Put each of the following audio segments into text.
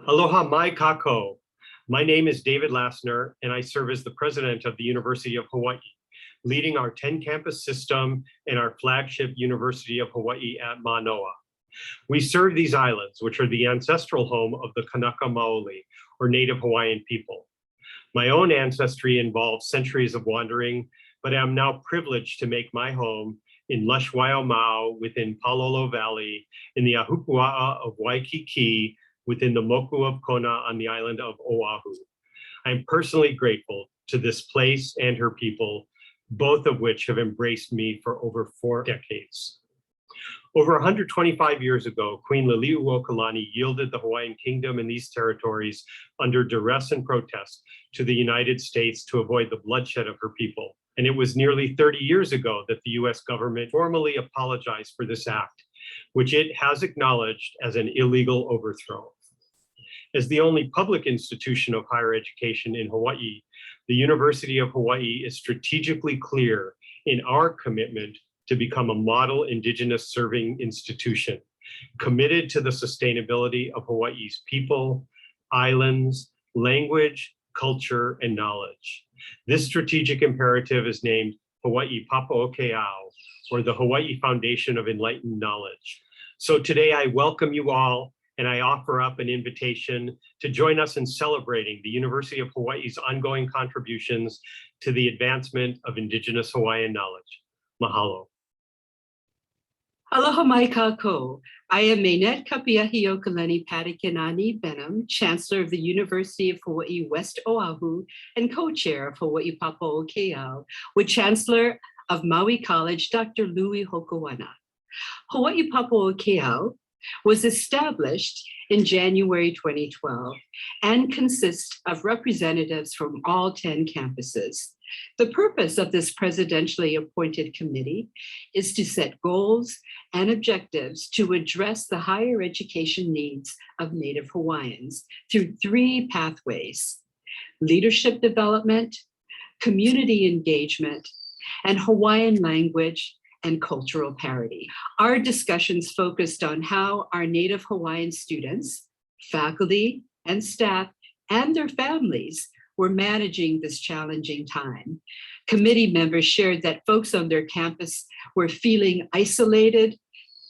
Aloha mai kako. My name is David Lassner, and I serve as the president of the University of Hawaiʻi, leading our 10-campus system and our flagship University of Hawaiʻi at Manoa. We serve these islands, which are the ancestral home of the Kanaka Maoli, or Native Hawaiian people. My own ancestry involves centuries of wandering, but I'm now privileged to make my home in lush Waiomau within Palolo Valley, in the Ahupua'a of Waikiki, within the Moku of Kona on the island of Oahu. I'm personally grateful to this place and her people, both of which have embraced me for over 4 decades. Over 125 years ago, Queen Liliuokalani yielded the Hawaiian Kingdom and these territories under duress and protest to the United States to avoid the bloodshed of her people. And it was nearly 30 years ago that the US government formally apologized for this act, which it has acknowledged as an illegal overthrow. As the only public institution of higher education in Hawaii, the University of Hawaii is strategically clear in our commitment to become a model Indigenous serving institution, committed to the sustainability of Hawaii's people, islands, language, culture, and knowledge. This strategic imperative is named Hawaii Papaokeao, or the Hawaii Foundation of Enlightened Knowledge. So today I welcome you all, and I offer up an invitation to join us in celebrating the University of Hawaii's ongoing contributions to the advancement of Indigenous Hawaiian knowledge. Mahalo. Aloha mai kako. I am Mainette Kapiahiokalani Patakinani Benham, Chancellor of the University of Hawaii West Oahu and co-chair of Hawaii Papaokeao, with Chancellor of Maui College, Dr. Louis Hokoana. Hawaii Papaokeao was established in January 2012 and consists of representatives from all 10 campuses. The purpose of this presidentially appointed committee is to set goals and objectives to address the higher education needs of Native Hawaiians through 3 pathways: leadership development, community engagement, and Hawaiian language and cultural parity. Our discussions focused on how our Native Hawaiian students, faculty, and staff, and their families were managing this challenging time. Committee members shared that folks on their campus were feeling isolated,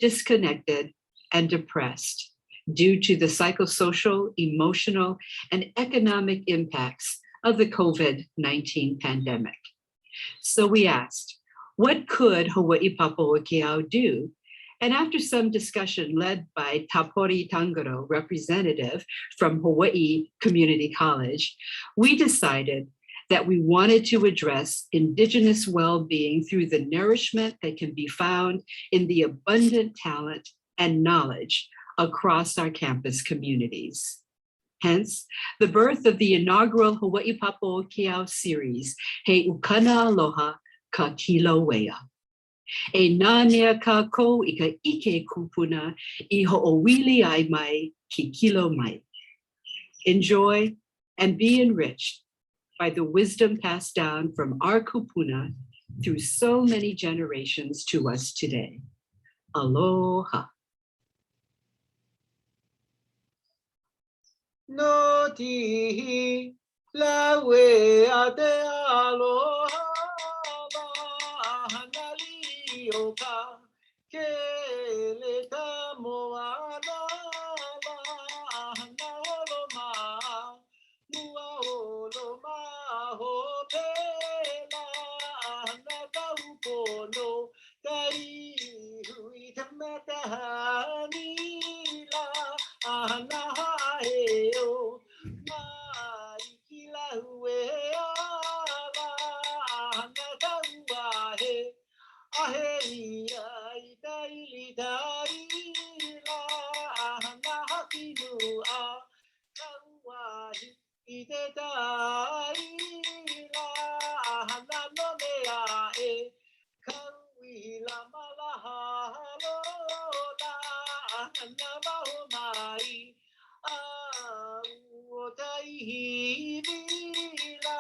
disconnected, and depressed due to the psychosocial, emotional, and economic impacts of the COVID-19 pandemic. So we asked, what could Hawaii Papaokeao do? And after some discussion led by Tapori Tangaro, representative from Hawaii Community College, we decided that we wanted to address Indigenous well-being through the nourishment that can be found in the abundant talent and knowledge across our campus communities. Hence, the birth of the inaugural Hawaii Papaokeao series, He Ukana Aloha Kā Kīlauea. E nānea kako I ka ike kupuna I ho'owili ai mai ki kilo mai. Enjoy and be enriched by the wisdom passed down from our kupuna through so many generations to us today. Aloha. No tihi la we ate aloha. Oka ke le ta moana la na holo ma mua holo ma ho te la na ka upono kai hui te mata ni la na hae o mai ki la hue ala na ka ua he Ahei ai taili taila na hakinua kauahi I te taila na nonea e kaui la malaha lola na maho mai o taihi la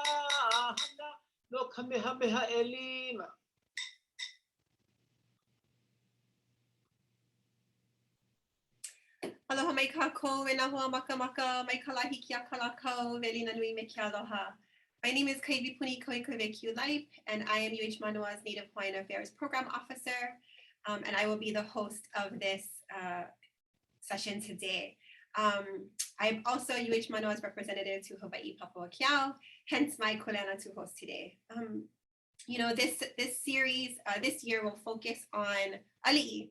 no kamehameha e 5. Aloha mai kākou e nā hoa makamaka mai ka lahi ki a Kalākaua velina nui me ke aloha. My name is Kaivipuni Koikovekiulaip, and I am UH Manoa's Native Hawaiian Affairs Program Officer, and I will be the host of this session today. I'm also UH Manoa's representative to Hawaii Papua Kiau, hence my kuleana to host today. You know, this series this year will focus on ali'i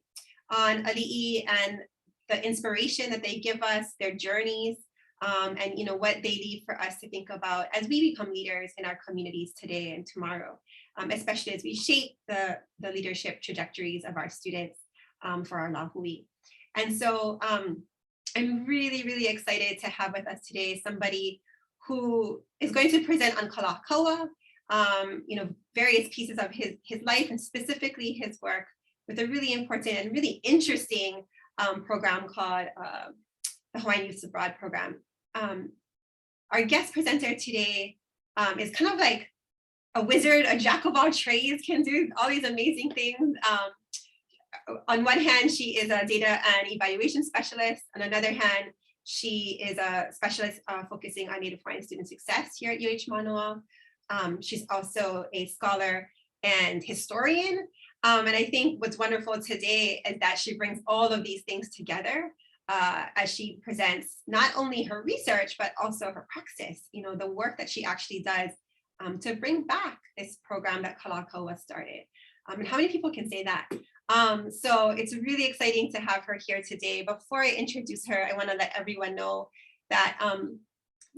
and the inspiration that they give us, their journeys, and you know what they leave for us to think about as we become leaders in our communities today and tomorrow, especially as we shape the leadership trajectories of our students for our lahui. And so I'm really, really excited to have with us today somebody who is going to present on Kalākaua, you know, various pieces of his life and specifically his work with a really important and really interesting program called the Hawaiian Youth Abroad program. Our guest presenter today is kind of like a wizard, a jack of all trades, can do all these amazing things. On one hand, she is a data and evaluation specialist. On another hand, she is a specialist focusing on Native Hawaiian student success here at UH Manoa. She's also a scholar and historian. And I think what's wonderful today is that she brings all of these things together as she presents not only her research, but also her praxis, you know, the work that she actually does to bring back this program that Kalākaua started. And how many people can say that? So it's really exciting to have her here today. Before I introduce her, I want to let everyone know that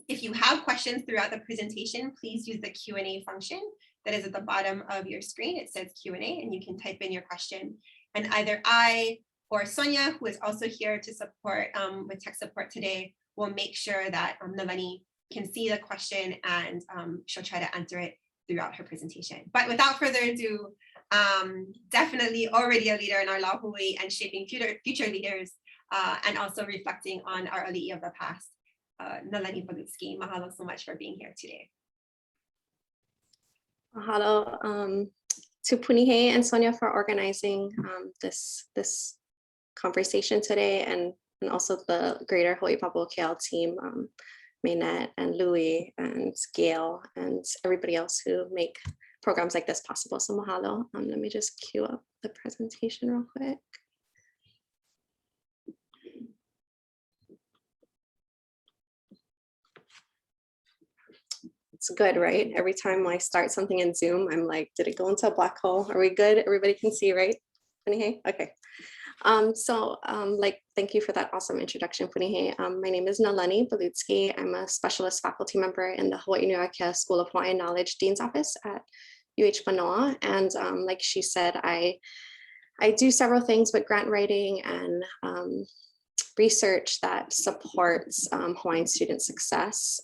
if you have questions throughout the presentation, please use the Q&A function that is at the bottom of your screen. It says Q&A, and you can type in your question. And either I or Sonia, who is also here to support with tech support today, will make sure that Nalani can see the question, and she'll try to answer it throughout her presentation. But without further ado, definitely already a leader in our lahui and shaping future leaders, and also reflecting on our ali'i of the past. Nalani Balutski, mahalo so much for being here today. Mahalo to Punihe and Sonia for organizing this conversation today, and also the greater Hawaii Papua Kiau team, Maynette and Louie and Gail and everybody else who make programs like this possible. So mahalo. Let me just queue up the presentation real quick. It's good, right? Every time I start something in Zoom, I'm like, did it go into a black hole? Are we good? Everybody can see, right? Punihe? Okay. Thank you for that awesome introduction, Punihe. My name is Nalani Balutski. I'm a specialist faculty member in the Hawaii Nuakea School of Hawaiian Knowledge Dean's Office at UH Manoa. And like she said, I do several things with grant writing and research that supports Hawaiian student success,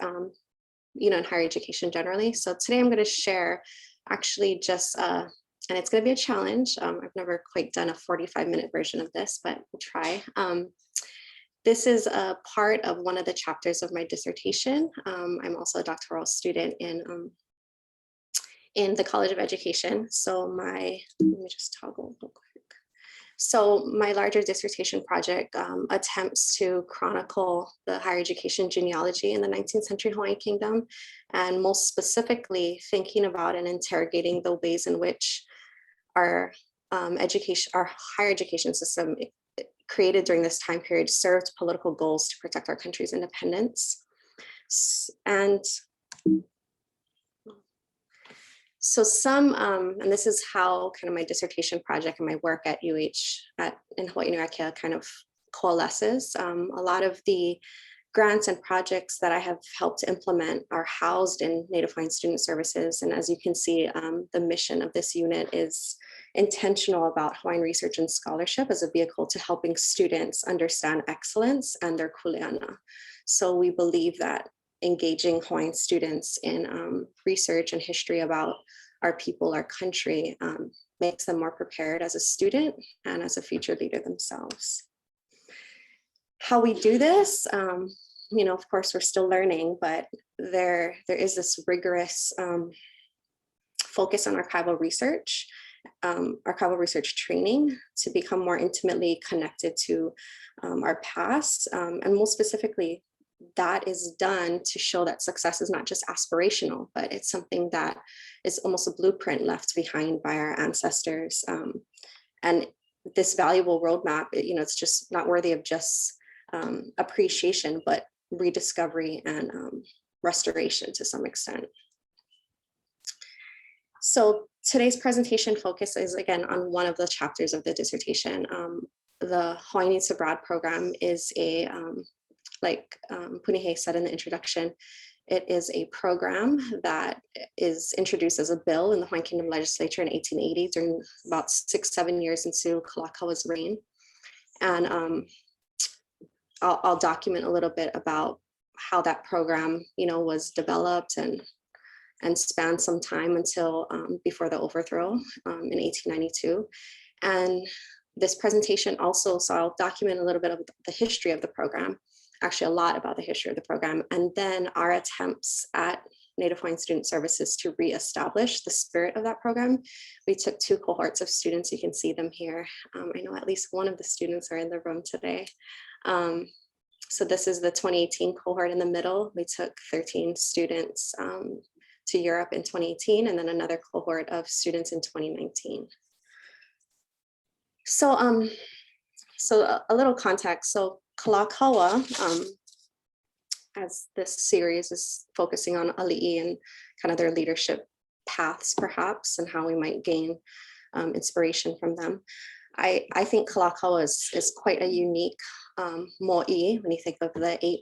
you know, in higher education generally. So today I'm going to share actually just, and it's going to be a challenge. I've never quite done a 45-minute version of this, but we'll try. This is a part of one of the chapters of my dissertation. I'm also a doctoral student in the College of Education. So let me just toggle real quick. So my larger dissertation project attempts to chronicle the higher education genealogy in the 19th century Hawaiian Kingdom, and most specifically thinking about and interrogating the ways in which our higher education system created during this time period served political goals to protect our country's independence. And so and this is how kind of my dissertation project and my work at UH in Hawaii Nuakea kind of coalesces. A lot of the grants and projects that I have helped implement are housed in Native Hawaiian Student Services. And as you can see, the mission of this unit is intentional about Hawaiian research and scholarship as a vehicle to helping students understand excellence and their kuleana. So we believe that engaging Hawaiian students in research and history about our people, our country, makes them more prepared as a student and as a future leader themselves. How we do this, you know, of course, we're still learning, but there is this rigorous focus on archival research archival research training to become more intimately connected to our past. And most specifically, that is done to show that success is not just aspirational, but it's something that is almost a blueprint left behind by our ancestors. And this valuable roadmap, it's just not worthy of just appreciation, but rediscovery and restoration to some extent. So today's presentation focuses again on one of the chapters of the dissertation. The Hawaii Needs Abroad program is a, like Punihei said in the introduction, it is a program that is introduced as a bill in the Hawaiian Kingdom Legislature in 1880 during about 6-7 years into Kalākaua's reign. And I'll document a little bit about how that program, was developed and spanned some time until before the overthrow in 1892. And this presentation also, so I'll document a little bit of the history of the program, actually a lot about the history of the program, and then our attempts at Native Hawaiian Student Services to reestablish the spirit of that program. We took 2 cohorts of students, you can see them here. I know at least one of the students are in the room today. So this is the 2018 cohort in the middle. We took 13 students to Europe in 2018, and then another cohort of students in 2019. So, so a little context. So Kalākaua, as this series is focusing on Ali'i and kind of their leadership paths, perhaps, and how we might gain inspiration from them. I think Kalākaua is quite a unique mo'i when you think of the 8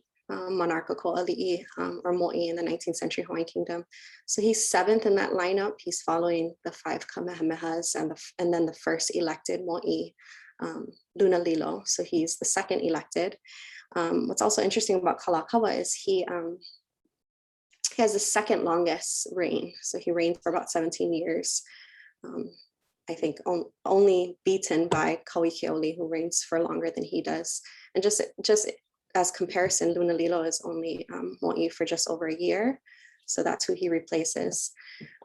monarchical ali'i or mo'i in the 19th century Hawaiian kingdom. So he's 7th in that lineup. He's following the 5 Kamehamehas and then the first elected mo'i, Lunalilo. So he's the 2nd elected. What's also interesting about Kalākaua is he has the 2nd longest reign. So he reigned for about 17 years. I think only beaten by Kauikeoli, who reigns for longer than he does. And just as comparison, Lunalilo is only mo'i for just over a year. So that's who he replaces.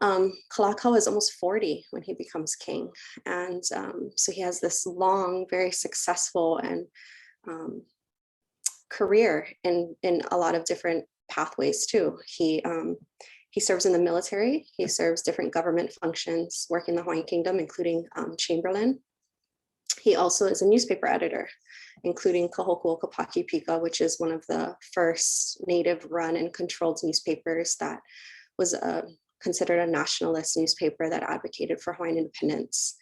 Kalākaua is almost 40 when he becomes king. And so he has this long, very successful and career in a lot of different pathways too. He serves in the military. He serves different government functions, working in the Hawaiian Kingdom, including Chamberlain. He also is a newspaper editor, including Kahoku Kapaki Pika, which is one of the first native run and controlled newspapers that was considered a nationalist newspaper that advocated for Hawaiian independence.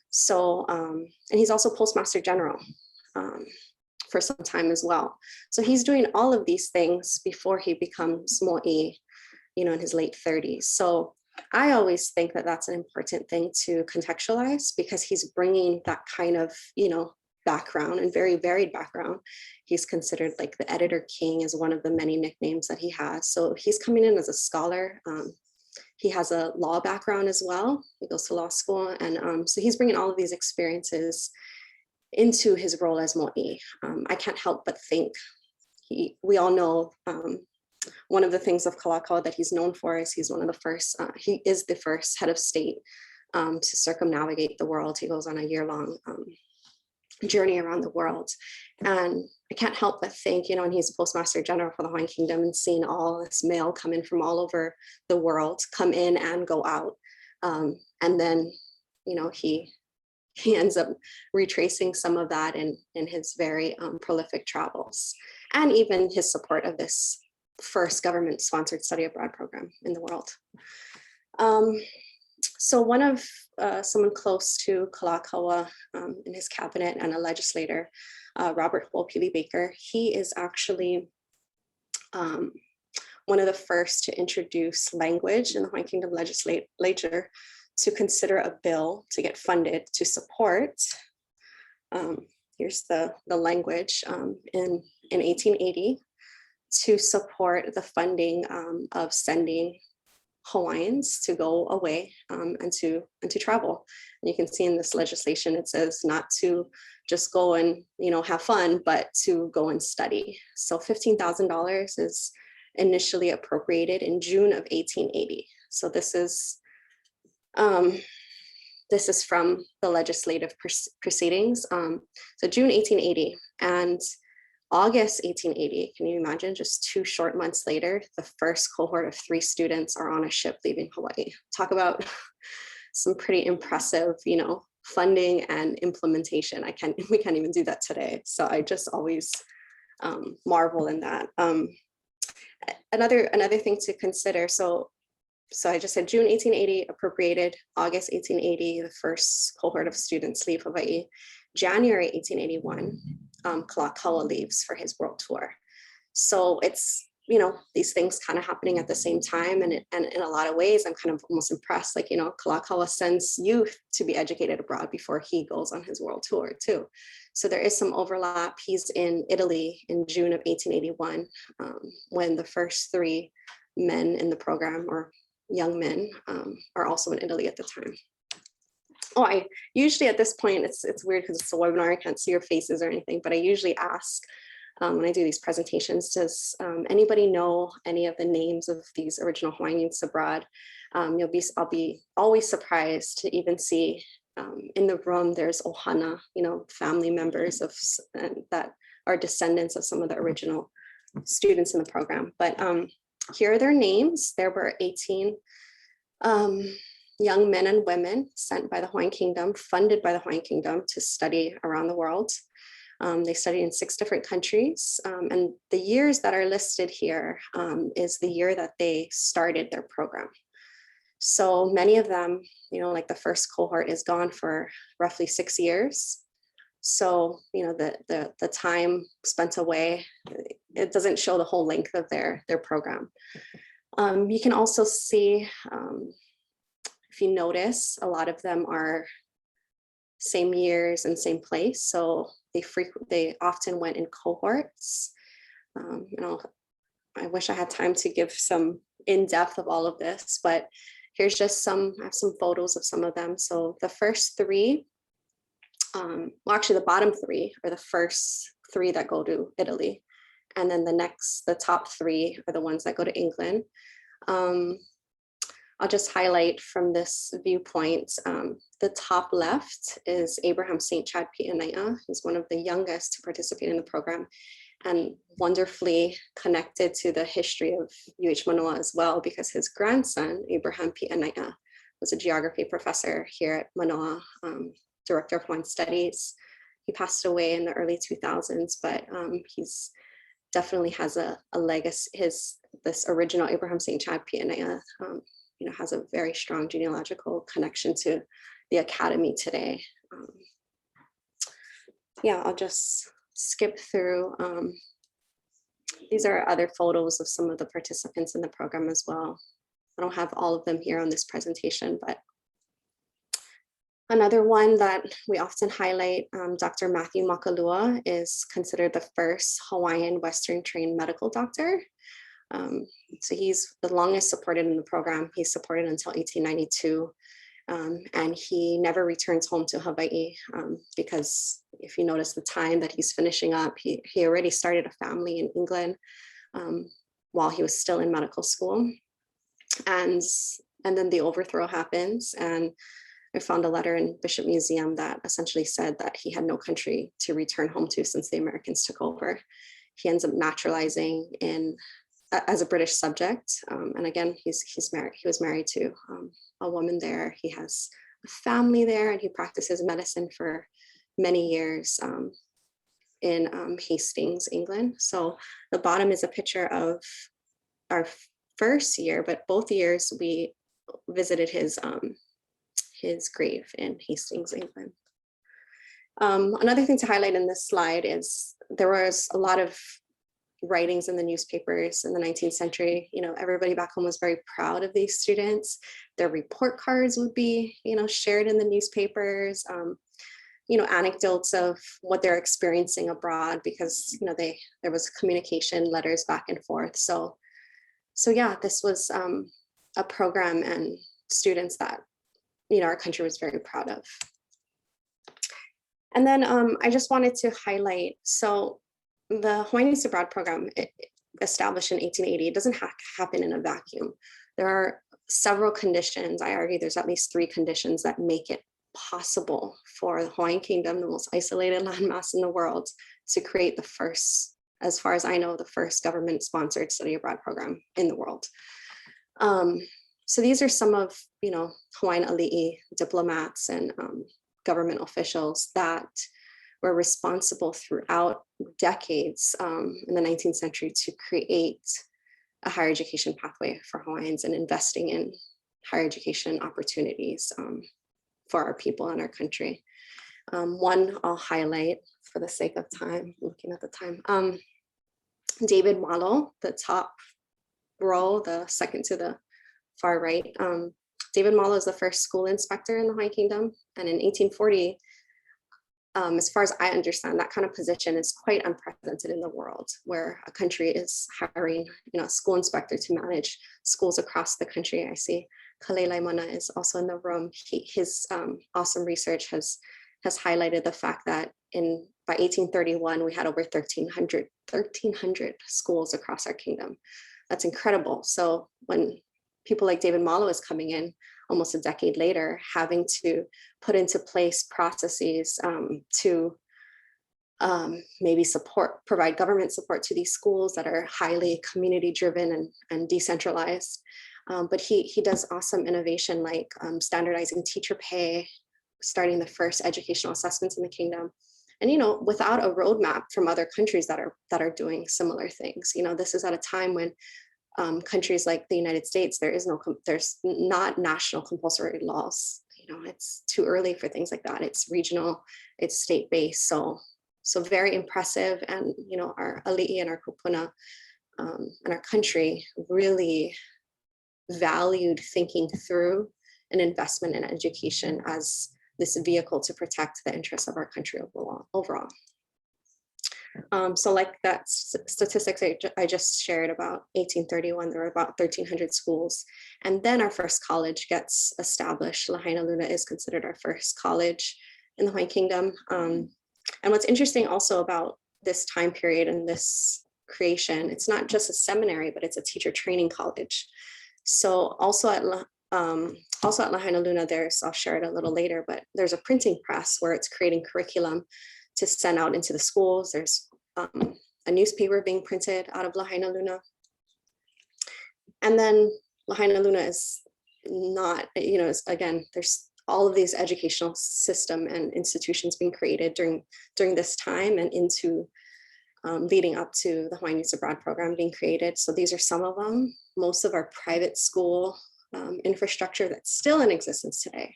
So, and he's also Postmaster General for some time as well. So he's doing all of these things before he becomes mo'i, in his late 30s. So I always think that that's an important thing to contextualize, because he's bringing that kind of, background and very varied background. He's considered like the editor king is one of the many nicknames that he has. So he's coming in as a scholar. He has a law background as well. He goes to law school. And so he's bringing all of these experiences into his role as mo'i. I can't help but think we all know one of the things of Kalākaua that he's known for is he's one of the first, he is the first head of state to circumnavigate the world. He goes on a year-long journey around the world. And I can't help but think, and he's a Postmaster General for the Hawaiian Kingdom, and seeing all this mail come in from all over the world, come in and go out. And then, he ends up retracing some of that in his very prolific travels, and even his support of this first government-sponsored study abroad program in the world. So one of someone close to Kalākaua in his cabinet and a legislator, Robert Huopili Baker, he is actually one of the first to introduce language in the Hawaiian Kingdom legislature to consider a bill to get funded to support, here's the language, in 1880, to support the funding of sending Hawaiians to go away and to travel. And you can see in this legislation, it says not to just go and have fun, but to go and study. So $15,000 is initially appropriated in June of 1880. So this is this is from the legislative proceedings. So June 1880 and August 1880, can you imagine, just 2 short months later, the first cohort of 3 students are on a ship leaving Hawaii. Talk about some pretty impressive, funding and implementation. We can't even do that today. So I just always marvel in that. Another thing to consider, so I just said June 1880 appropriated, August 1880, the first cohort of students leave Hawaii. January 1881, Kalākaua leaves for his world tour. So it's, these things kind of happening at the same time. And in a lot of ways, I'm kind of almost impressed, like, Kalākaua sends youth to be educated abroad before he goes on his world tour too. So there is some overlap. He's in Italy in June of 1881, when the first 3 men in the program, or young men, are also in Italy at the time. Oh, I usually at this point, it's weird because it's a webinar, I can't see your faces or anything, but I usually ask when I do these presentations, does anybody know any of the names of these original Hawaiian youths abroad? I'll be always surprised to even see in the room, there's ohana, family members that are descendants of some of the original students in the program. But here are their names. There were 18 young men and women sent by the Hawaiian Kingdom, funded by the Hawaiian Kingdom to study around the world. They studied in 6 different countries. And the years that are listed here is the year that they started their program. So many of them, like the first cohort is gone for roughly 6 years. So, the time spent away, it doesn't show the whole length of their program. You can also see, if you notice, a lot of them are same years and same place. So they often went in cohorts. I wish I had time to give some in-depth of all of this, but here's just I have some photos of some of them. So the first 3, actually the bottom 3 are the first 3 that go to Italy. And then the top 3 are the ones that go to England. I'll just highlight from this viewpoint, the top left is Abraham St. Chad Pi'anaia, who's one of the youngest to participate in the program and wonderfully connected to the history of UH Manoa as well, because his grandson, Abraham Pi'anaia, was a geography professor here at Manoa, director of Hawaiian Studies. He passed away in the early 2000s, but he's definitely has a legacy. This original Abraham St. Chad Pi'anaia, has a very strong genealogical connection to the academy today. I'll just skip through. These are other photos of some of the participants in the program as well. I don't have all of them here on this presentation, but another one that we often highlight, Dr. Matthew Makalua, is considered the first Hawaiian Western trained medical doctor. So he's the longest supported in the program. He's supported until 1892, and he never returns home to Hawaii because if you notice the time that he's finishing up, he already started a family in England while he was still in medical school. And then the overthrow happens, and I found a letter in Bishop Museum that essentially said that he had no country to return home to since the Americans took over. He ends up naturalizing as a British subject. And again, he's married. He was married to a woman there. He has a family there, and he practices medicine for many years in Hastings, England. So the bottom is a picture of our first year, but both years we visited his grave in Hastings, England. Another thing to highlight in this slide is there was a lot of writings in the newspapers in the 19th century. Everybody back home was very proud of these students. Their report cards would be, shared in the newspapers, anecdotes of what they're experiencing abroad, because, there was communication, letters back and forth. So yeah, this was a program and students that, our country was very proud of. And then I just wanted to highlight, so the Hawaiian Youth Abroad program, established in 1880, it doesn't happen in a vacuum. There are several conditions. I argue there's at least 3 conditions that make it impossible for the Hawaiian Kingdom, the most isolated landmass in the world, to create the first, as far as I know, the first government-sponsored study abroad program in the world. So these are some of, Hawaiian ali'i diplomats and government officials that were responsible throughout decades in the 19th century to create a higher education pathway for Hawaiians and investing in higher education opportunities for our people and our country. One I'll highlight for the sake of time, looking at the time. David Malo, the top row, the second to the far right. David Malo is the first school inspector in the Hawaiian Kingdom. And in 1840, as far as I understand, that kind of position is quite unprecedented in the world, where a country is hiring, a school inspector to manage schools across the country. I see Kalei Mana is also in the room. His awesome research has highlighted the fact that by 1831, we had over 1,300 schools across our kingdom. That's incredible. So when people like David Malo is coming in almost a decade later, having to put into place processes to maybe provide government support to these schools that are highly community driven and decentralized. But he does awesome innovation like standardizing teacher pay, starting the first educational assessments in the kingdom. And, without a roadmap from other countries that are doing similar things. This is at a time when countries like the United States, there's not national compulsory laws. It's too early for things like that. It's regional, it's state-based. So very impressive. And, our ali'i and our kupuna and our country really valued thinking through an investment in education as this vehicle to protect the interests of our country overall. So like that statistics I just shared about 1831, there were about 1,300 schools. And then our first college gets established. Lahaina Luna is considered our first college in the Hawaiian Kingdom. And what's interesting also about this time period and this creation, it's not just a seminary, but it's a teacher training college. So also at Lahaina Luna, I'll share it a little later, but there's a printing press where it's creating curriculum to send out into the schools. There's a newspaper being printed out of Lahaina Luna. And then Lahaina Luna is not, again, there's all of these educational system and institutions being created during this time and into leading up to the Hawaiian Youth Abroad program being created. So these are some of them. Most of our private school infrastructure that's still in existence today.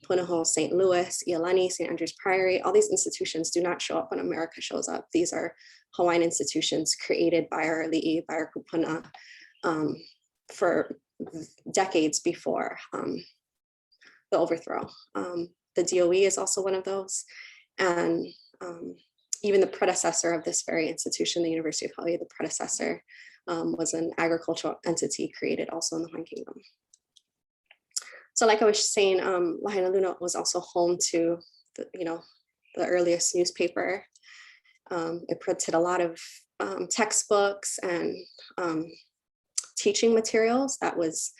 Punahou, St. Louis, Iolani, St. Andrews Priory, all these institutions do not show up when America shows up. These are Hawaiian institutions created by our ali'i, by our kupuna for decades before the overthrow. The DOE is also one of those. And even the predecessor of this very institution, the University of Hawaiʻi, the predecessor was an agricultural entity created also in the Hawaiian Kingdom. So like I was saying, Lahaina Luna was also home to the earliest newspaper. It printed a lot of textbooks and teaching materials that was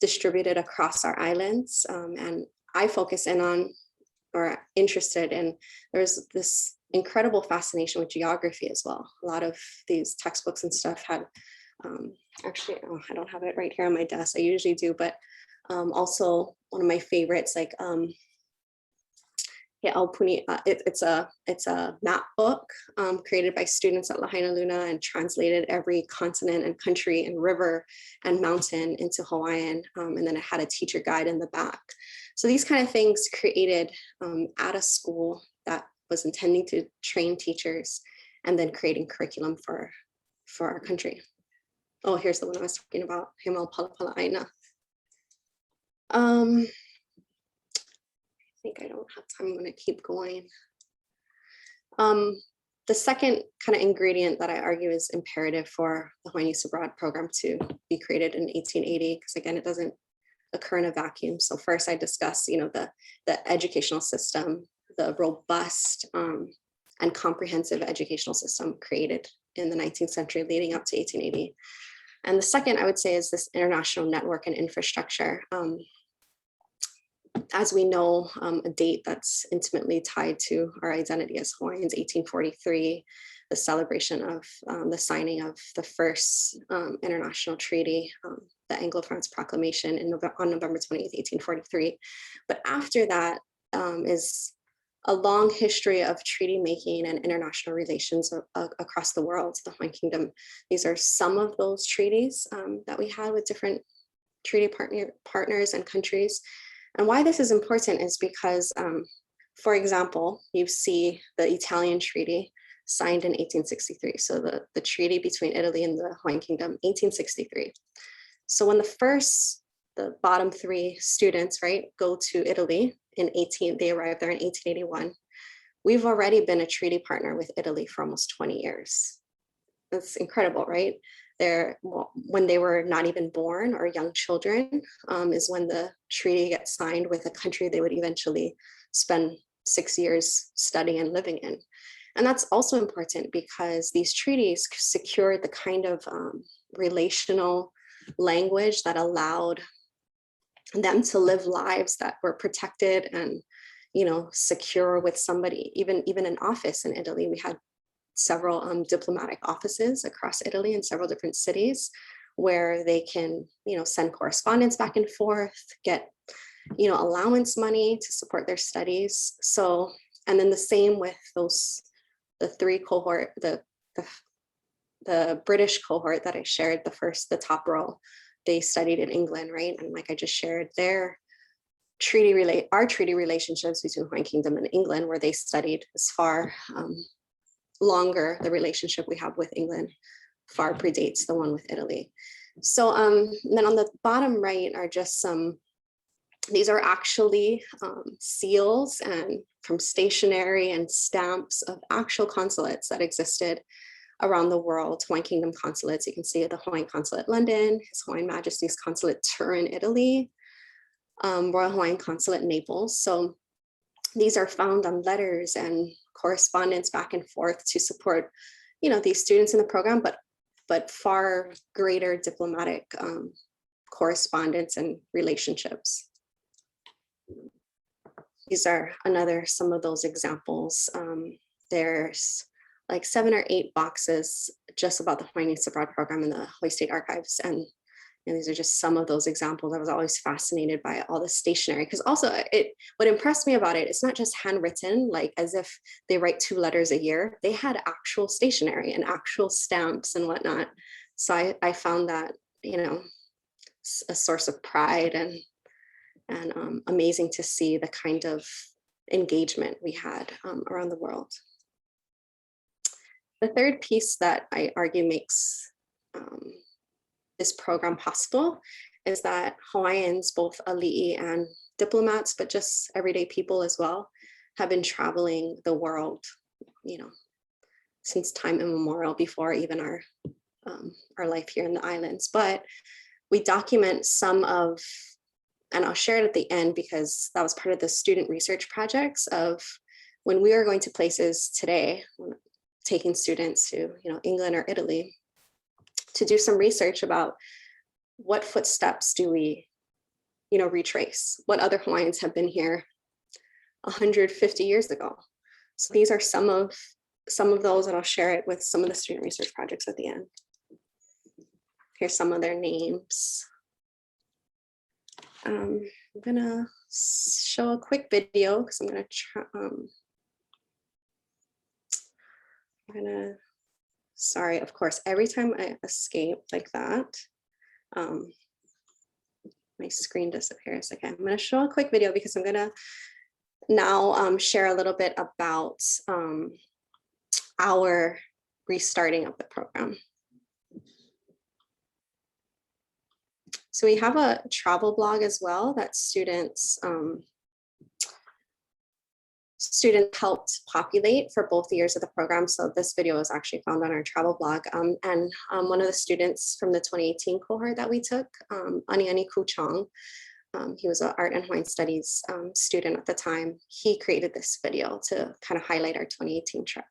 distributed across our islands. And I focus in on, or interested in, there's this incredible fascination with geography as well. A lot of these textbooks and stuff had, actually, I don't have it right here on my desk. I usually do, but also one of my favorites, like it's a map book created by students at Lahaina Luna and translated every continent and country and river and mountain into Hawaiian. And then it had a teacher guide in the back. So these kind of things created at a school that was intending to train teachers and then creating curriculum for our country. Oh, here's the one I was talking about, Himau Palapala Aina. I think I don't have time, I'm gonna keep going. The second kind of ingredient that I argue is imperative for the Hawaiian Youth Abroad program to be created in 1880, because again, it doesn't occur in a vacuum. So first I discussed, the educational system, the robust and comprehensive educational system created in the 19th century leading up to 1880. And the second I would say is this international network and infrastructure. as we know, a date that's intimately tied to our identity as Hawaiians, 1843, the celebration of the signing of the first international treaty, the Anglo-France Proclamation on November 28th, 1843. But after that is a long history of treaty making and international relations across the world, the Hawaiian Kingdom. These are some of those treaties that we had with different treaty partners and countries. And why this is important is because, for example, you see the Italian treaty signed in 1863. So the treaty between Italy and the Hawaiian Kingdom, 1863. So when the bottom three students, right, go to Italy they arrived there in 1881. We've already been a treaty partner with Italy for almost 20 years. That's incredible, right? When they were not even born or young children is when the treaty gets signed with a country they would eventually spend 6 years studying and living in. And that's also important because these treaties secured the kind of relational language that allowed them to live lives that were protected and, secure with somebody, even in office in Italy. We had several diplomatic offices across Italy in several different cities where they can, send correspondence back and forth, get, allowance money to support their studies. So, and then the same with the three cohort, the British cohort that I shared, the top row, they studied in England, right? And like I just shared, our treaty relationships between Hawaiian Kingdom and England, where they studied, is far longer. The relationship we have with England far predates the one with Italy. So then on the bottom right are just these are actually seals and from stationery and stamps of actual consulates that existed around the world, Hawaiian Kingdom consulates. You can see the Hawaiian Consulate London, His Hawaiian Majesty's Consulate Turin, Italy, Royal Hawaiian Consulate Naples. So these are found on letters and correspondence back and forth to support, these students in the program, but far greater diplomatic correspondence and relationships. These are some of those examples. There's like 7 or 8 boxes just about the Hawaiian Youth Abroad program in the Hawaii State Archives. And these are just some of those examples. I was always fascinated by all the stationery, because also what impressed me about it, it's not just handwritten, like as if they write 2 letters a year. They had actual stationery and actual stamps and whatnot. So I found that, a source of pride and amazing to see the kind of engagement we had around the world. The third piece that I argue makes this program possible is that Hawaiians, both ali'i and diplomats, but just everyday people as well, have been traveling the world, since time immemorial, before even our life here in the islands. But we document some of, and I'll share it at the end because that was part of the student research projects of when we are going to places today, taking students to England or Italy to do some research about what footsteps do we retrace, what other Hawaiians have been here 150 years ago. So these are some of those, and I'll share it with some of the student research projects at the end. Here's some of their names. I'm gonna show a quick video because I'm gonna try. Sorry, of course, every time I escape like that, my screen disappears. Okay, I'm going to show a quick video because I'm going to now share a little bit about our restarting of the program. So we have a travel blog as well that students helped populate for both years of the program. So this video is actually found on our travel blog. And one of the students from the 2018 cohort that we took, Aniani Kuchong, he was an art and Hawaiian studies student at the time. He created this video to kind of highlight our 2018 trip.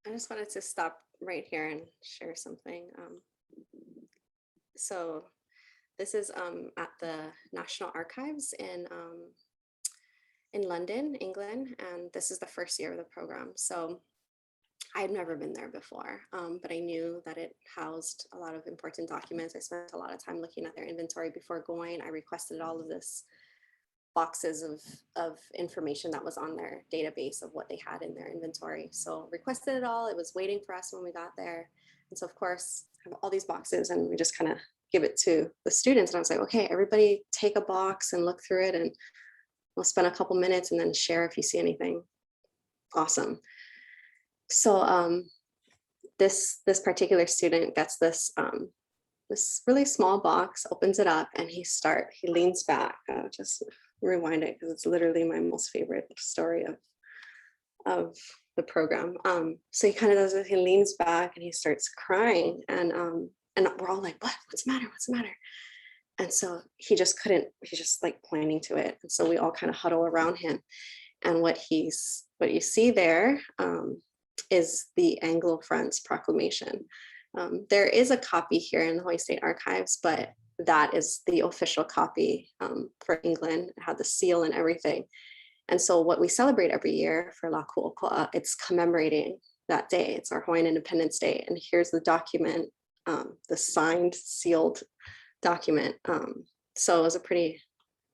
I just wanted to stop right here and share something. So this is at the National Archives in London, England, and this is the first year of the program. So I'd never been there before, but I knew that it housed a lot of important documents. I spent a lot of time looking at their inventory before going. I requested all of this boxes of information that was on their database of what they had in their inventory. So requested it all. It was waiting for us when we got there. And so of course, I have all these boxes and we just kind of give it to the students. And I was like, okay, everybody take a box and look through it and we'll spend a couple minutes and then share if you see anything awesome. So this particular student gets this really small box, opens it up, and he leans back. Just rewind it because it's literally my most favorite story of the program. So he kind of does it. He leans back and he starts crying, and we're all like, what's the matter? What's the matter? And so he just like pointing to it. And so we all kind of huddle around him. And what you see there is the Anglo-France Proclamation. There is a copy here in the Hawaii State Archives, but that is the official copy for England. It had the seal and everything. And so what we celebrate every year for La Ku'oko'a, it's commemorating that day. It's our Hawaiian Independence Day. And here's the document, the signed, sealed document. So it was a pretty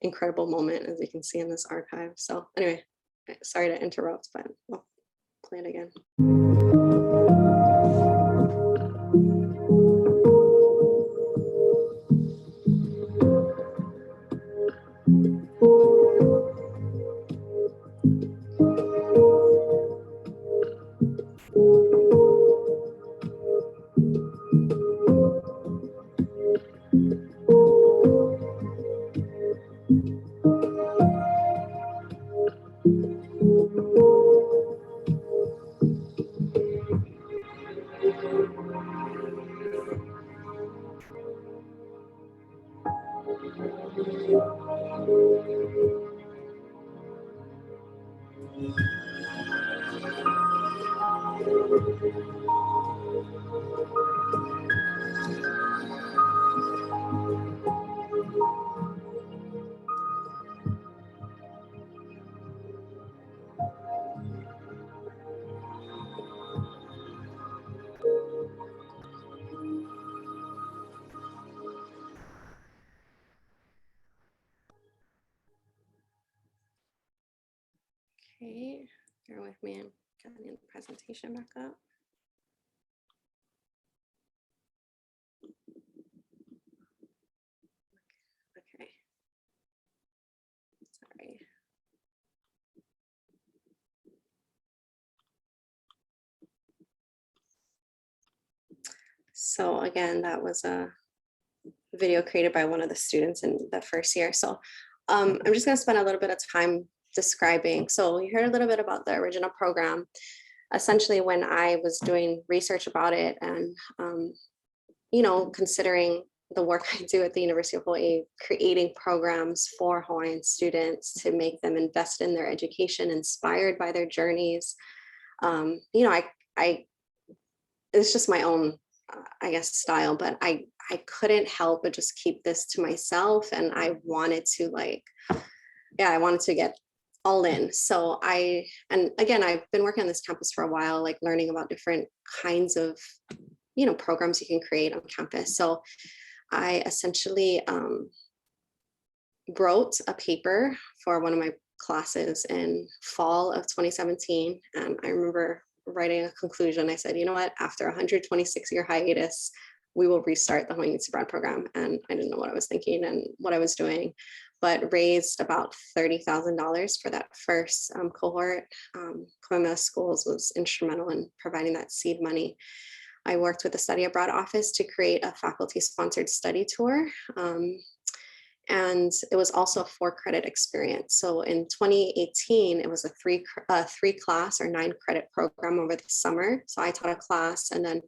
incredible moment, as you can see in this archive. So anyway, sorry to interrupt, but I'll play it again. Okay, bear with me. I'm getting the presentation back up. Okay. Sorry. So again, that was a video created by one of the students in the first year. So I'm just going to spend a little bit of time describing. So you heard a little bit about the original program. Essentially, when I was doing research about it and, considering the work I do at the University of Hawaiʻi, creating programs for Hawaiian students to make them invest in their education, inspired by their journeys. It's just my own, style, but I couldn't help but just keep this to myself. And I wanted to I wanted to get all in. So and again, I've been working on this campus for a while, like learning about different kinds of, programs you can create on campus. So I essentially wrote a paper for one of my classes in fall of 2017. And I remember writing a conclusion. I said, you know what, after a 126-year hiatus, we will restart the Hawaiian Brand program. And I didn't know what I was thinking and what I was doing, but raised about $30,000 for that first cohort. Kamehameha Schools was instrumental in providing that seed money. I worked with the study abroad office to create a faculty sponsored study tour. And it was also a 4-credit experience. So in 2018, it was a three class or 9-credit program over the summer. So I taught a class, and then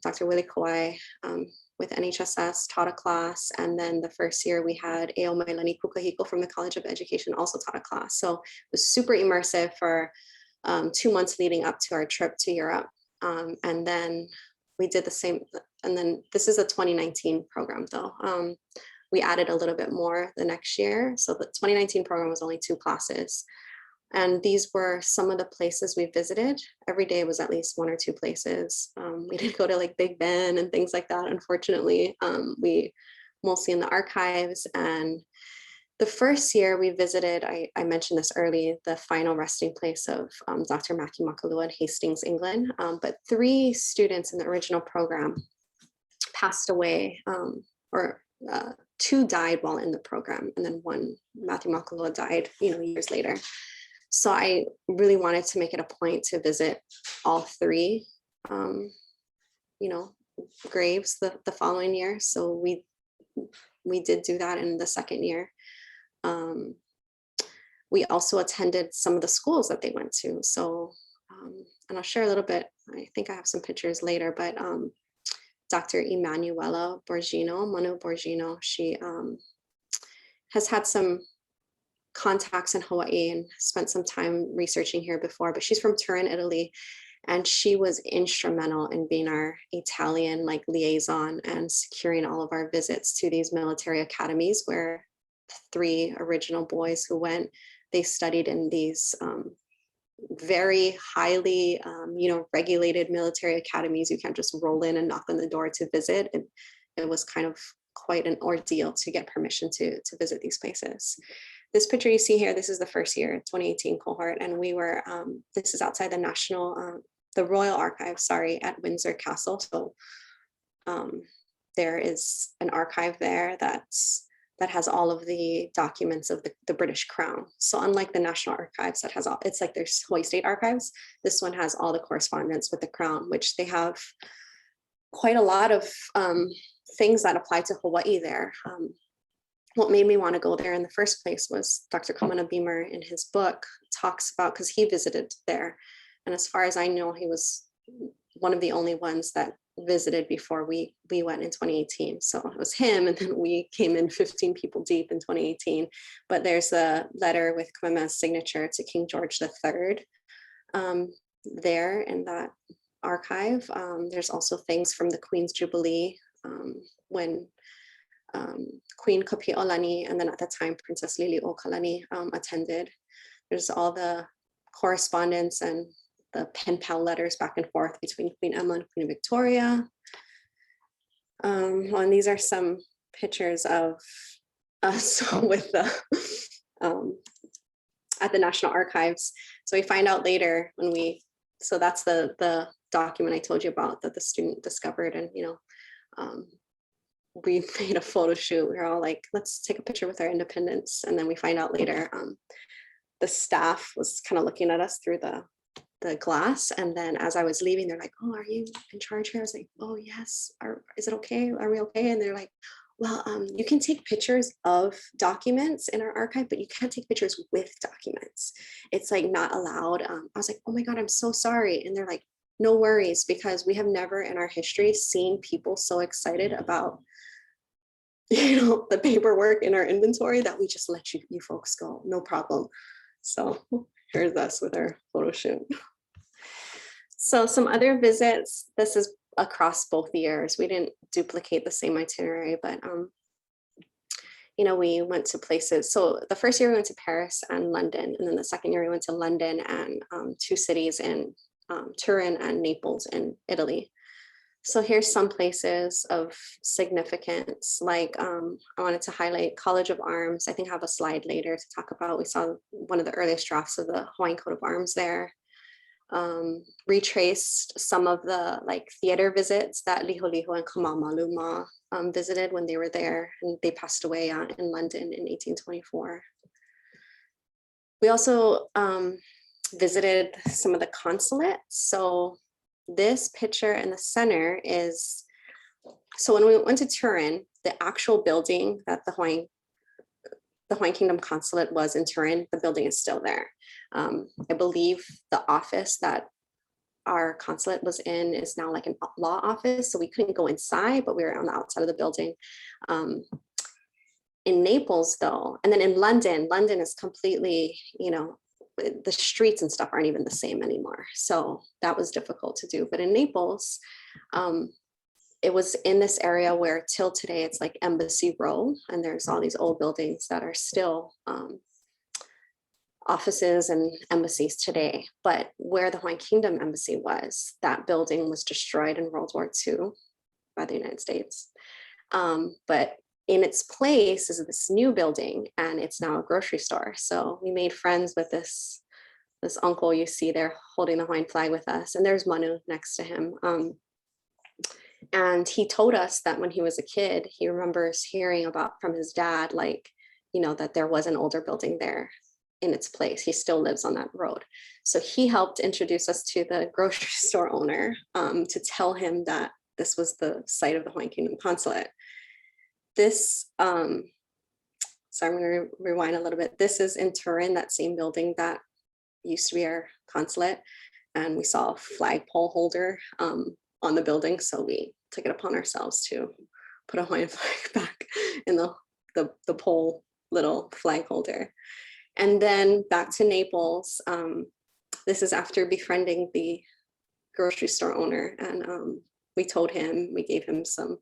Dr. Willie Kawai with NHSS taught a class. And then the first year we had Eo Mailani Kukahiko from the College of Education also taught a class. So it was super immersive for 2 months leading up to our trip to Europe. And then we did the same. And then this is a 2019 program though. We added a little bit more the next year. So the 2019 program was only 2 classes. And these were some of the places we visited. Every day was at least 1 or 2 places. We didn't go to like Big Ben and things like that, unfortunately. We mostly in the archives. And the first year we visited, I mentioned this early, the final resting place of Dr. Maki Makalua in Hastings, England. But 3 students in the original program passed away, or 2 died while in the program, and then 1, Matthew Makalua, died, years later. So I really wanted to make it a point to visit all 3, graves the following year. So we did do that in the second year. We also attended some of the schools that they went to. So, and I'll share a little bit. I think I have some pictures later, but Dr. Emanuela Manu Borgino, she has had some contacts in Hawaii and spent some time researching here before, but she's from Turin, Italy. And she was instrumental in being our Italian liaison and securing all of our visits to these military academies where 3 original boys who went, they studied in these very highly, regulated military academies. You can't just roll in and knock on the door to visit. It was kind of quite an ordeal to get permission to visit these places. This picture you see here, this is the first year, 2018 cohort, and we were, this is outside the Royal Archive, at Windsor Castle. So there is an archive there that has all of the documents of the British Crown. So unlike the National Archives that has all, it's like there's Hawaii State Archives, this one has all the correspondence with the Crown, which they have quite a lot of things that apply to Hawaii there. What made me want to go there in the first place was Dr. Kamana Beamer in his book talks about, because he visited there. And as far as I know, he was one of the only ones that visited before we went in 2018. So it was him, and then we came in 15 people deep in 2018. But there's a letter with Kamehameha's signature to King George III there in that archive. There's also things from the Queen's Jubilee when Queen Kapi'olani, and then at the time Princess Lili'uokalani attended. There's all the correspondence and the pen pal letters back and forth between Queen Emma and Queen Victoria. And these are some pictures of us with the at the National Archives. So we find out later so that's the document I told you about that the student discovered, and we made a photo shoot. We were all like, let's take a picture with our independence. And then we find out later, the staff was kind of looking at us through the glass. And then as I was leaving, they're like, oh, are you in charge here? I was like, oh, yes. Is it okay? Are we okay? And they're like, well, you can take pictures of documents in our archive, but you can't take pictures with documents. It's like not allowed. I was like, oh my God, I'm so sorry. And they're like, no worries, because we have never in our history seen people so excited about the paperwork in our inventory that we just let you folks go, no problem. So here's us with our photo shoot. So some other visits, this is across both years. We didn't duplicate the same itinerary, but we went to places. So the first year we went to Paris and London, and then the second year we went to London and 2 cities in Turin and Naples in Italy. So here's some places of significance, like I wanted to highlight College of Arms. I think I have a slide later to talk about. We saw one of the earliest drafts of the Hawaiian coat of arms there. Retraced some of the theater visits that Liholiho and Kamamaluma visited when they were there, and they passed away in London in 1824. We also visited some of the consulates. So this picture in the center is, so when we went to Turin, the actual building that the Hawaiian Kingdom consulate was in Turin, the building is still there. I believe the office that our consulate was in is now like a law office, so we couldn't go inside, but we were on the outside of the building. In Naples though, and then in London is completely, the streets and stuff aren't even the same anymore. So that was difficult to do. But in Naples, it was in this area where till today it's like Embassy Row, and there's all these old buildings that are still offices and embassies today. But where the Hawaiian Kingdom embassy was, that building was destroyed in World War II by the United States. But in its place is this new building, and it's now a grocery store. So we made friends with this uncle you see there holding the Hawaiian flag with us, and there's Manu next to him. And he told us that when he was a kid, he remembers hearing about from his dad, that there was an older building there in its place. He still lives on that road. So he helped introduce us to the grocery store owner to tell him that this was the site of the Hawaiian Kingdom consulate. This, so I'm going to rewind a little bit. This is in Turin, that same building that used to be our consulate. And we saw a flagpole holder on the building. So we took it upon ourselves to put a Hawaiian flag back in the pole little flag holder. And then back to Naples. This is after befriending the grocery store owner. And we told him, we gave him some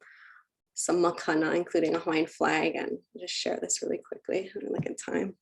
makana, including a Hawaiian flag, and I'll just share this really quickly. I'm looking at time.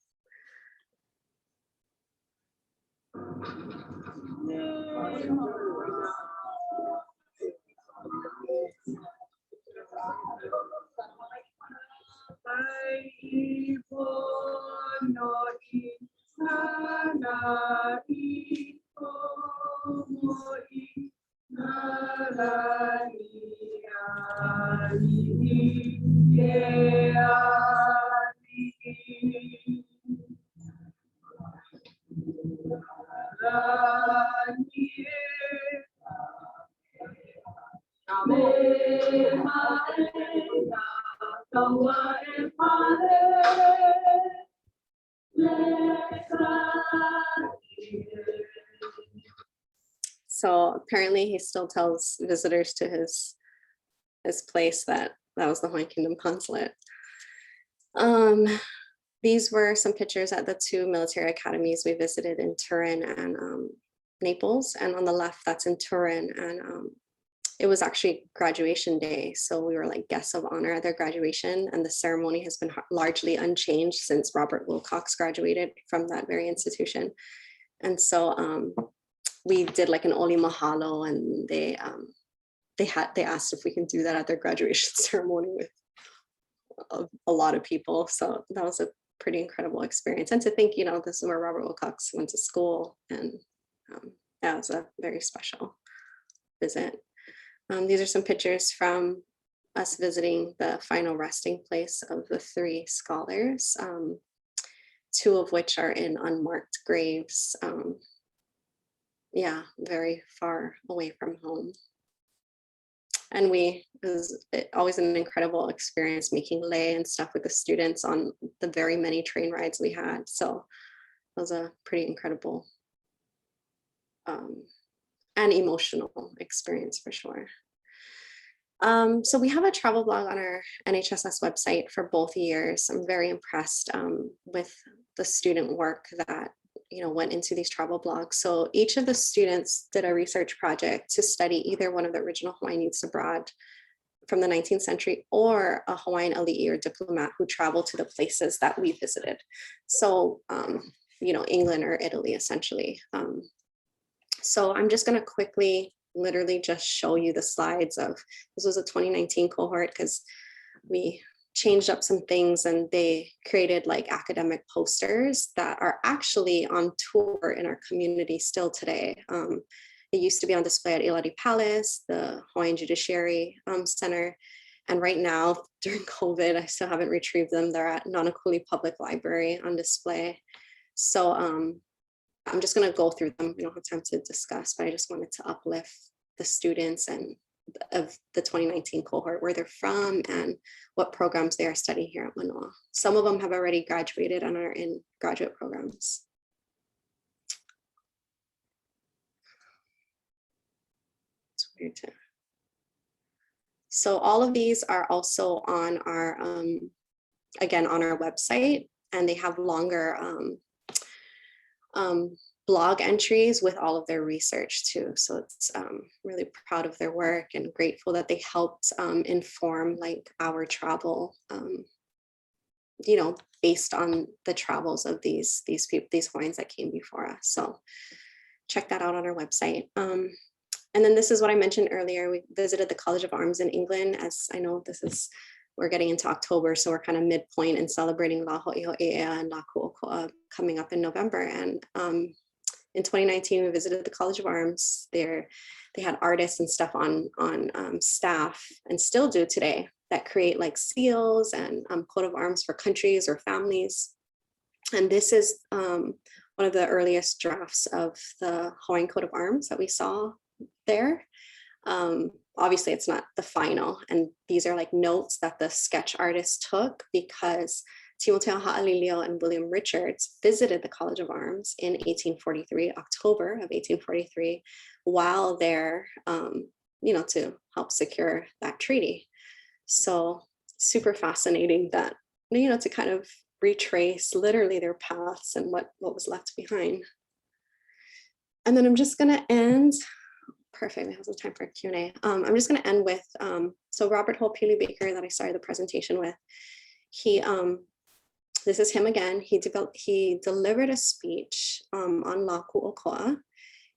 So apparently he still tells visitors to his place that was the Hawaiian Kingdom consulate. These were some pictures at the 2 military academies we visited in Turin and Naples. And on the left, that's in Turin. And it was actually graduation day. So we were like guests of honor at their graduation. And the ceremony has been largely unchanged since Robert Wilcox graduated from that very institution. And so we did like an oli mahalo, and they asked if we can do that at their graduation ceremony with a lot of people. So that was a pretty incredible experience. And to think, this is where Robert Wilcox went to school, and that was a very special visit. These are some pictures from us visiting the final resting place of the 3 scholars, 2 of which are in unmarked graves. Yeah, very far away from home. And it was always an incredible experience making lei and stuff with the students on the very many train rides we had. So it was a pretty incredible and emotional experience for sure. So we have a travel blog on our NHSS website for both years. I'm very impressed with the student work that went into these travel blogs. So each of the students did a research project to study either one of the original Hawaiian Youths Abroad from the 19th century, or a Hawaiian alii or diplomat who traveled to the places that we visited. So, you know, England or Italy, essentially. So I'm just going to quickly, literally just show you the slides of, this was a 2019 cohort because we changed up some things and they created like academic posters that are actually on tour in our community still today. It used to be on display at Ilari Palace, the Hawaiian Judiciary Center. And right now, during COVID, I still haven't retrieved them. They're at Nanakuli Public Library on display. So I'm just going to go through them. We don't have time to discuss, but I just wanted to uplift the students and of the 2019 cohort, where they're from and what programs they are studying here at Manoa. Some of them have already graduated and are in graduate programs. It's weird too. So all of these are also on our, again, on our website, and they have longer blog entries with all of their research too. So it's really proud of their work and grateful that they helped inform like our travel, you know, based on the travels of these Hawaiians that came before us. So check that out on our website. And then this is what I mentioned earlier. We visited the College of Arms in England. As I know, we're getting into October, so we're kind of midpoint in celebrating La Ho'iho'ea and La Ku'oko'a coming up in November. And in 2019, we visited the College of Arms. They had artists and stuff on staff, and still do today, that create like seals and coat of arms for countries or families. And this is one of the earliest drafts of the Hawaiian coat of arms that we saw there. Obviously, it's not the final, and these are like notes that the sketch artist took because Timoteo Ha'alilio and William Richards visited the College of Arms in 1843, October of 1843, while there, you know, to help secure that treaty. So super fascinating that, you know, to kind of retrace literally their paths and what was left behind. And then I'm just going to end. Perfect, we have some time for Q&A. I'm just going to end with, so Robert Ho'opili Baker that I started the presentation with, he, this is him again, he delivered a speech on La Ku'oko'a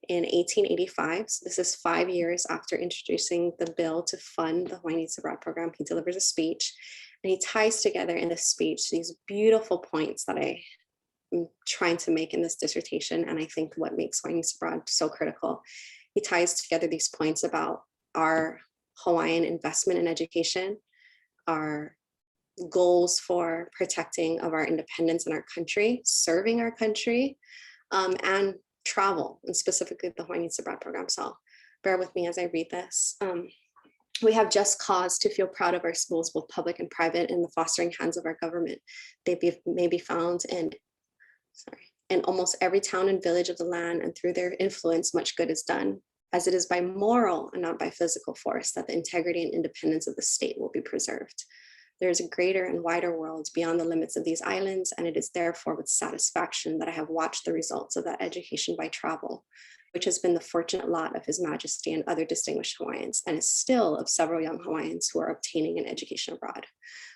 in 1885. So this is 5 years after introducing the bill to fund the Hawaiian Needs Abroad program. He delivers a speech, and he ties together in this speech these beautiful points that I'm trying to make in this dissertation, and I think what makes Hawaiian Needs Abroad so critical. He ties together these points about our Hawaiian investment in education, our goals for protecting of our independence in our country, serving our country, and travel, and specifically the Hawaiian Needs Abroad program. So bear with me as I read this. We have just cause to feel proud of our schools, both public and private, in the fostering hands of our government. They may be found in almost every town and village of the land, and through their influence, much good is done, as it is by moral and not by physical force that the integrity and independence of the state will be preserved. There is a greater and wider world beyond the limits of these islands, and it is therefore with satisfaction that I have watched the results of that education by travel, which has been the fortunate lot of His Majesty and other distinguished Hawaiians, and is still of several young Hawaiians who are obtaining an education abroad,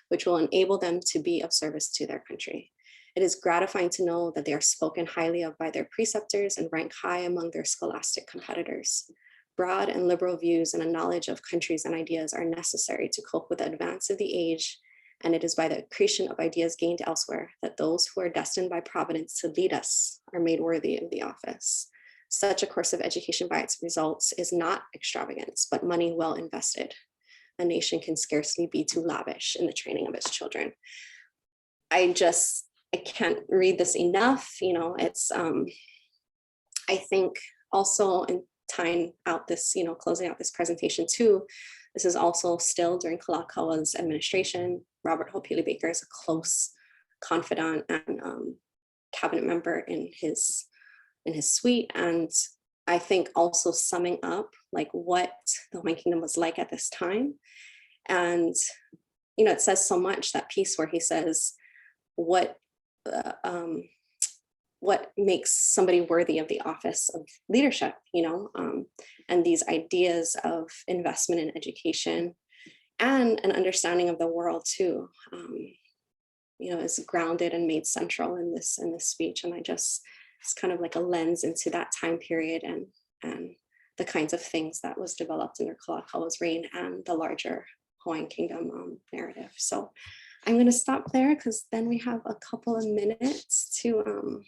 which will enable them to be of service to their country. It is gratifying to know that they are spoken highly of by their preceptors and rank high among their scholastic competitors. Broad and liberal views and a knowledge of countries and ideas are necessary to cope with the advance of the age, and it is by the accretion of ideas gained elsewhere that those who are destined by Providence to lead us are made worthy of the office. Such a course of education by its results is not extravagance, but money well invested. A nation can scarcely be too lavish in the training of its children. I can't read this enough. You know, it's, I think also in tying out this, you know, closing out this presentation too, this is also still during Kalākaua's administration. Robert Ho'opili Baker is a close confidant and cabinet member in his suite. And I think also summing up like what the Hawaiian Kingdom was like at this time. And, you know, it says so much, that piece where he says, what makes somebody worthy of the office of leadership, you know, and these ideas of investment in education, and an understanding of the world too, is grounded and made central in this speech. And it's kind of like a lens into that time period and the kinds of things that was developed under Kalākaua's reign and the larger Hawaiian Kingdom narrative. So I'm going to stop there because then we have a couple of minutes to,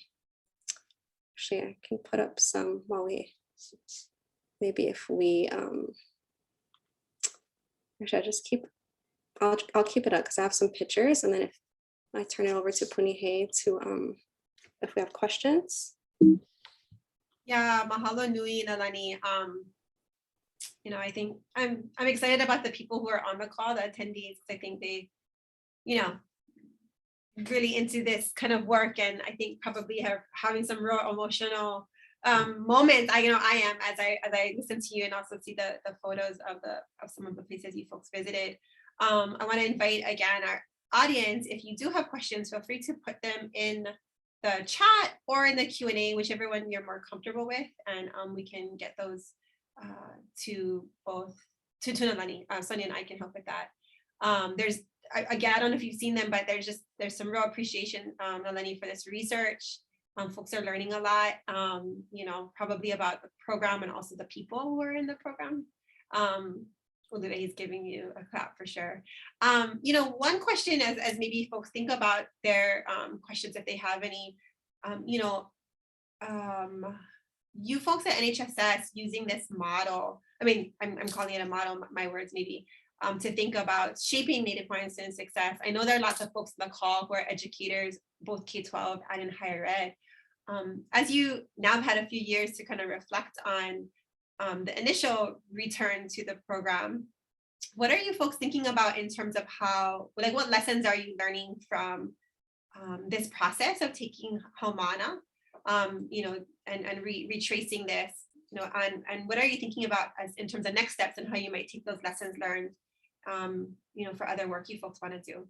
actually I can put up some while we, maybe if we, actually I'll keep it up because I have some pictures, and then if I turn it over to Punihei to, if we have questions. Yeah, mahalo nui Nalani. I think I'm excited about the people who are on the call, the attendees. I think they, really into this kind of work, and I think probably having some real emotional moments. I am as I listen to you and also see the photos of some of the places you folks visited. I want to invite again our audience, if you do have questions, feel free to put them in the chat or in the Q&A, whichever one you're more comfortable with, and we can get those to Nalani. Sonia and I can help with that. Again, I don't know if you've seen them, but there's some real appreciation, Nalani, for this research. Folks are learning a lot, probably about the program and also the people who are in the program. Uluwe is giving you a clap for sure. One question as maybe folks think about their questions, if they have any, you folks at NHSS using this model, I'm calling it a model, my words maybe, to think about shaping Native Hawaiian student success. I know there are lots of folks on the call who are educators, both K-12 and in higher ed. As you now have had a few years to kind of reflect on the initial return to the program, what are you folks thinking about in terms of how, what lessons are you learning from this process of taking Haumana, and retracing this, and what are you thinking about as in terms of next steps and how you might take those lessons learned, for other work you folks want to do?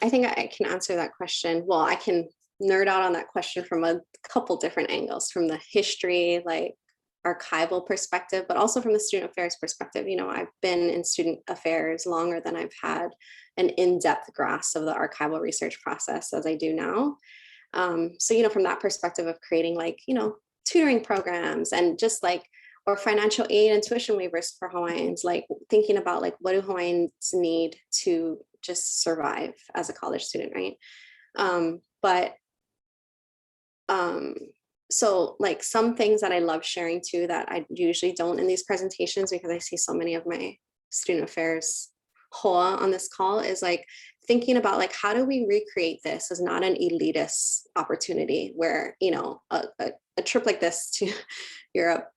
I think I can answer that question. Well, I can nerd out on that question from a couple different angles, from the history, archival perspective, but also from the student affairs perspective. I've been in student affairs longer than I've had an in-depth grasp of the archival research process as I do now. So, from that perspective of creating tutoring programs and just or financial aid and tuition waivers for Hawaiians, thinking about what do Hawaiians need to just survive as a college student, right? So some things that I love sharing too that I usually don't in these presentations, because I see so many of my student affairs hoa on this call, is thinking about how do we recreate this as not an elitist opportunity where a trip like this to Europe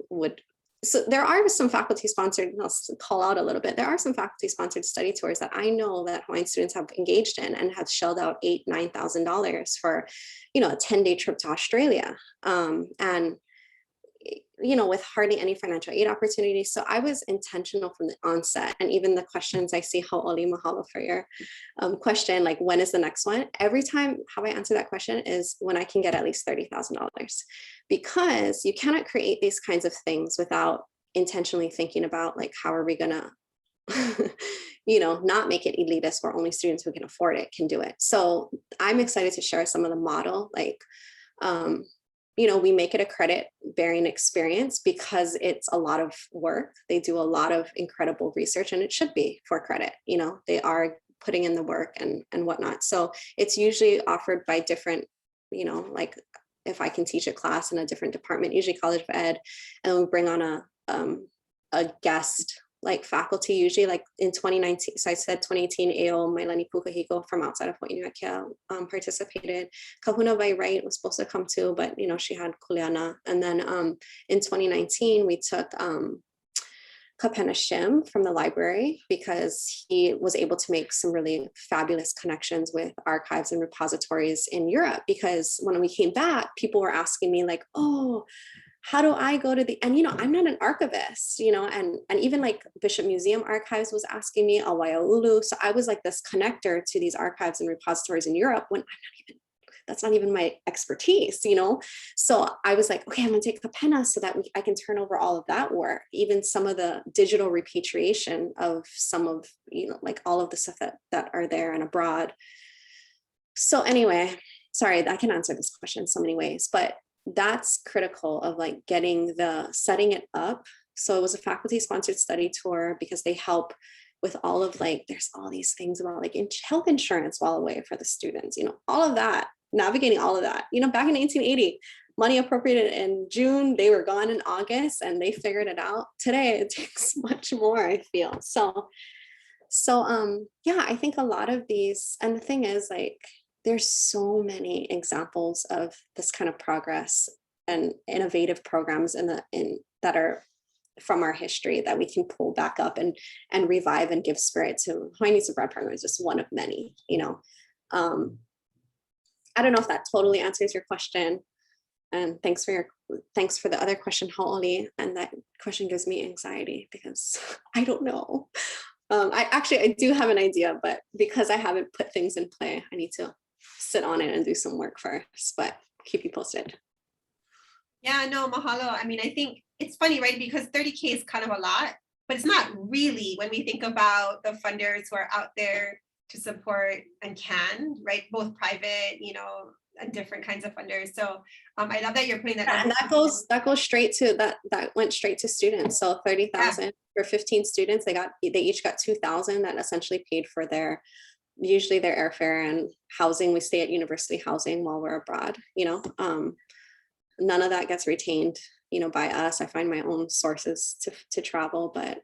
would. So there are some faculty sponsored, I'll call out a little bit, there are some faculty sponsored study tours that I know that Hawaiian students have engaged in and have shelled out $8,000, $9,000 for, a 10-day trip to Australia. And, with hardly any financial aid opportunities. So I was intentional from the onset, and even the questions I see, Hau'oli, mahalo for your question, when is the next one? Every time how I answer that question is when I can get at least $30,000, because you cannot create these kinds of things without intentionally thinking about how are we gonna not make it elitist where only students who can afford it can do it. So I'm excited to share some of the model, we make it a credit bearing experience because it's a lot of work. They do a lot of incredible research, and it should be for credit. They are putting in the work and whatnot. So it's usually offered by different, if I can teach a class in a different department, usually College of Ed, and we bring on a guest faculty, usually in 2019, so I said 2018, AO Mailani Pukahiko from outside of Hawaiʻi participated. Kahuna by right was supposed to come too, but she had kuleana. And then in 2019, we took Kapena Shim from the library because he was able to make some really fabulous connections with archives and repositories in Europe. Because when we came back, people were asking me oh, how do I go to I'm not an archivist, and even Bishop Museum Archives was asking me, Awaiaulu. So I was this connector to these archives and repositories in Europe when I'm not even that's not even my expertise, you know? So I was like, okay, I'm gonna take Kapena so that I can turn over all of that work, even some of the digital repatriation of some of, you know, like all of the stuff that are there and abroad. So anyway, sorry, I can answer this question in so many ways, but that's critical of like setting it up. So it was a faculty sponsored study tour because they help with all of like, there's all these things about like health insurance while away for the students, you know, all of that, navigating all of that, you know, back in 1980, money appropriated in June, they were gone in August and they figured it out. Today, it takes much more, I feel. So yeah, I think a lot of these, and the thing is like, there's so many examples of this kind of progress and innovative programs that are from our history that we can pull back up and revive and give spirit to. Hawaiian Needs Abroad program is just one of many, you know. I don't know if that totally answers your question. And thanks for the other question, Ha'oli. And that question gives me anxiety because I don't know. I do have an idea, but because I haven't put things in play, I need to sit on it and do some work first, but keep you posted. Yeah, no, mahalo. I mean, I think it's funny, right? Because 30K is kind of a lot, but it's not really when we think about the funders who are out there to support and can, right? Both private, you know, and different kinds of funders. So I love that you're putting that. Yeah, and that goes straight to that went straight to students. So 30,000 for 15 students, they each got 2,000 that essentially paid for usually their airfare and housing. We stay at university housing while we're abroad, you know. None of that gets retained, you know, by us. I find my own sources to travel, but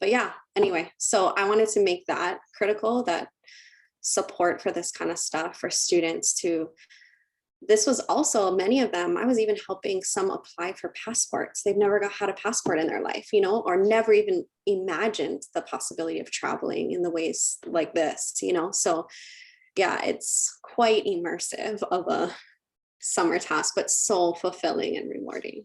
yeah, anyway, so I wanted to make that critical, that support for this kind of stuff for students this was also, many of them, I was even helping some apply for passports. They've never had a passport in their life, you know, or never even imagined the possibility of traveling in the ways like this, you know? So yeah, it's quite immersive of a summer task, but so fulfilling and rewarding.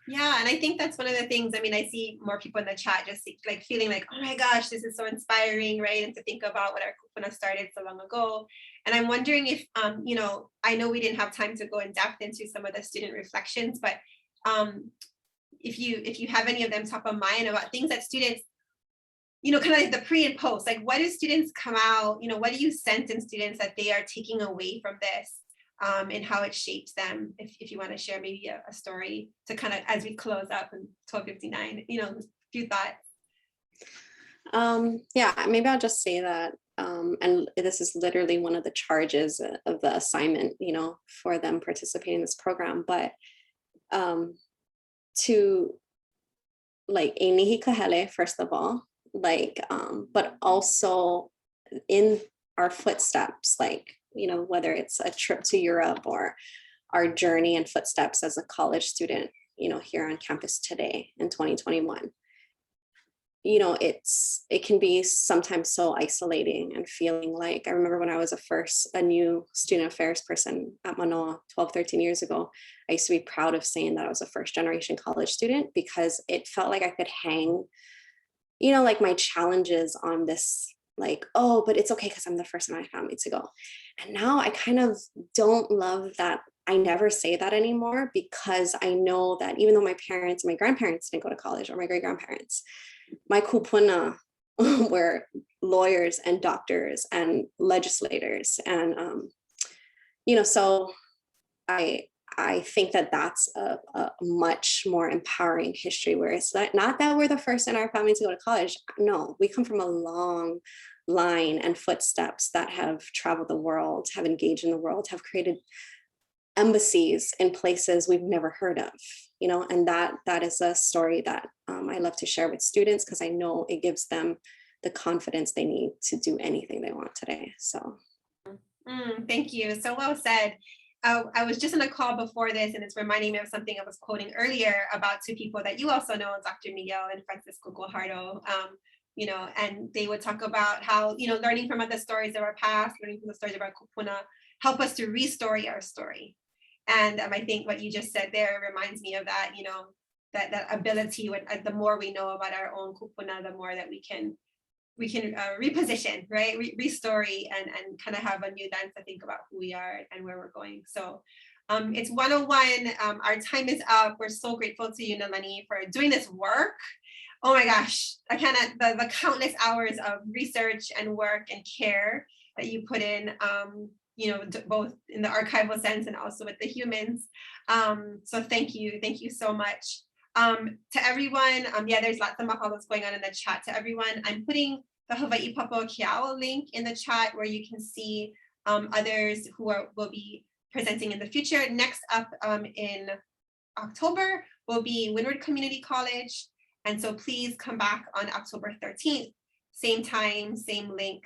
Yeah, and I think that's one of the things, I mean, I see more people in the chat just like feeling like, oh my gosh, this is so inspiring, right? And to think about what our kupuna started so long ago. And I'm wondering if, you know, I know we didn't have time to go in depth into some of the student reflections, but if you have any of them top of mind about things that students, you know, kind of like the pre and post, like what do students come out, you know, what do you sense in students that they are taking away from this? And how it shapes them, if you want to share maybe a story to kind of, as we close up in 12:59, you know, a few thoughts. Yeah, maybe I'll just say that, and this is literally one of the charges of the assignment, you know, for them participating in this program, but to like inihi kahele, first of all, like, but also in our footsteps, like, you know, whether it's a trip to Europe or our journey and footsteps as a college student, you know, here on campus today in 2021, you know, it can be sometimes so isolating and feeling like, I remember when I was a new student affairs person at Manoa 12, 13 years ago, I used to be proud of saying that I was a first generation college student because it felt like I could hang, you know, like my challenges on this, like, oh, but it's okay because I'm the first in my family to go. And now I kind of don't love that. I never say that anymore because I know that even though my parents, my grandparents didn't go to college, or my great grandparents, my kupuna were lawyers and doctors and legislators. And, you know, so I think that that's a much more empowering history where it's not that we're the first in our family to go to college. No, we come from a long line and footsteps that have traveled the world, have engaged in the world, have created embassies in places we've never heard of, you know, and that is a story that I love to share with students because I know it gives them the confidence they need to do anything they want today. So. Thank you. So well said. I was just in a call before this, and it's reminding me of something I was quoting earlier about two people that you also know, Dr. Miguel and Francisco Guajardo, you know, and they would talk about how, you know, learning from the stories of our past, learning from the stories of our kupuna, help us to restory our story. And I think what you just said there reminds me of that, you know, that ability, when the more we know about our own kupuna, the more that we can reposition, right? Restory and kind of have a new lens to think about who we are and where we're going. So it's 101. Our time is up. We're so grateful to you, Nalani, for doing this work. Oh my gosh, I cannot, the countless hours of research and work and care that you put in, you know, both in the archival sense and also with the humans. So thank you so much. To everyone, yeah, there's lots of mahalos going on in the chat. To everyone, I'm putting the Hawaii Papoa Keaʻo link in the chat where you can see others who will be presenting in the future. Next up in October will be Windward Community College. And so please come back on October 13th, same time, same link,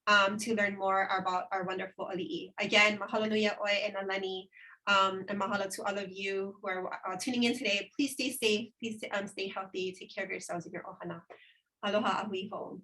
to learn more about our wonderful ali'i. Again, mahalo nui ʻoe e Nalani, and mahalo to all of you who are tuning in today. Please stay safe, please stay healthy, take care of yourselves and your ohana. Aloha ahui hou.